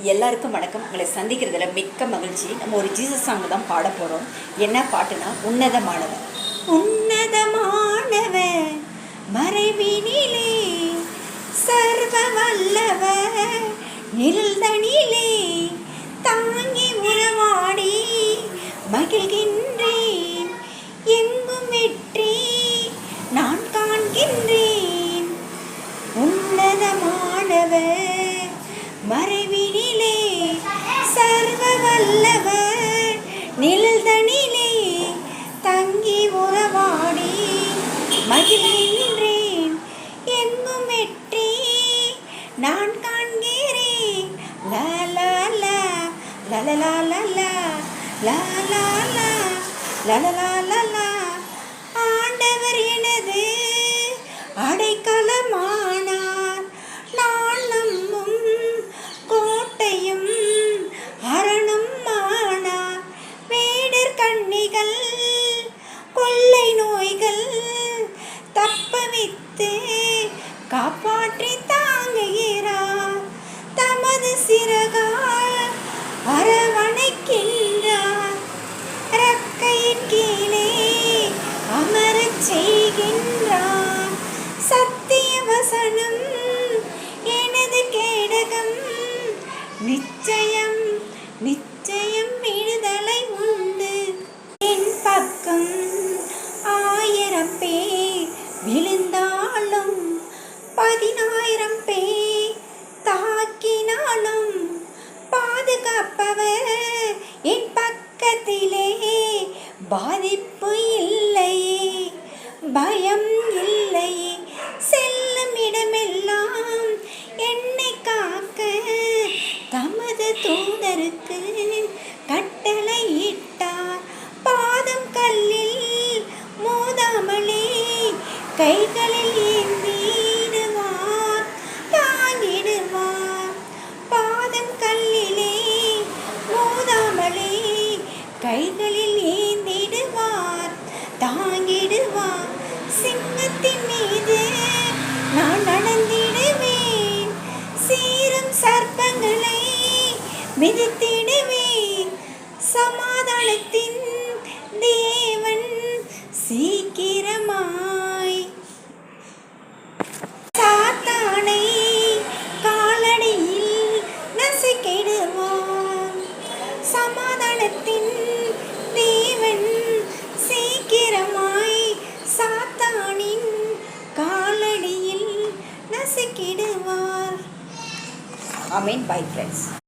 எல்லாருக்கும் வணக்கம். உங்களை சந்திக்கிறதுல மிக்க மகிழ்ச்சி. நம்ம ஒரு ஜீசஸ் சாங் தான் பாட போகிறோம். என்ன பாட்டுனா, உன்னதமானவர். உன்னதமானவர் மறைவினிலே சர்வ வல்லவர் நிழல்தனிலே தாங்கி உறவாடி மகிழ்கின்றேன். எங்கும் வெற்றி நான் காண்கின்றேன். உன்னதமானவர் மறைவினிலே சர்வ வல்லவர் நிழல்தனிலே தங்கி உறவாடி மகிழ்கின்றேன். எங்கும் வெற்றி நான் காண்கிறேன். லா லா லா லா லா லா லா லா லா லா லா லா லா லா. ஆண்டவர் எனது அடைக்கலமானார். நான் நம்பும் கோட்டையும் அரணும் ஆனார். வேடர் கண்ணிகள் கொள்ளை நோய்கள் தப்பவித்து காப்பாற்றி தாங்குகிறார். தமது சிறகால் அரவணைக்கின்றார். ரக்கையின் கீழே அமரச் செய்கின்றார். சத்திய வசனம் எனது கேடகம். நிச்சயம் நிச்சயம் விடுதலை உண்டு. என் பக்கம் 1000 பேர் விழுந்தாலும் 10,000 பேர் தாக்கினாலும் பாதுகாப்பவர் என் பக்கத்திலே. பாதிப்பு இல்லையே, பயம் இல்லையே. செல்லும் இடமெல்லாம் என்னை காக்க தமது தூதருக்கு கட்டளையிட்டார். பாதம் கல்லில் மோதாமலே கைகளில் ஏந்திடுவார், தாங்கிடுவார். பாதம் கல்லிலே மோதாமலே கைகளில் ஏந்திடுவார், தாங்கிடுவார். சிங்கத்தின் மீது நான் நடந்திடுவேன். சீரும் சர்ப்பங்களை மிதித்திடுவேன். சமாதானத்தின் தேவன் சீக்கிரமாய் சாத்தானை காலடியில் நசுக்கிடுவான். சமாதானத்தின் தேவன் சீக்கிரமாய் சாத்தானின் காலடியில் நசுக்கிடுவார். ஆமென். Bye friends.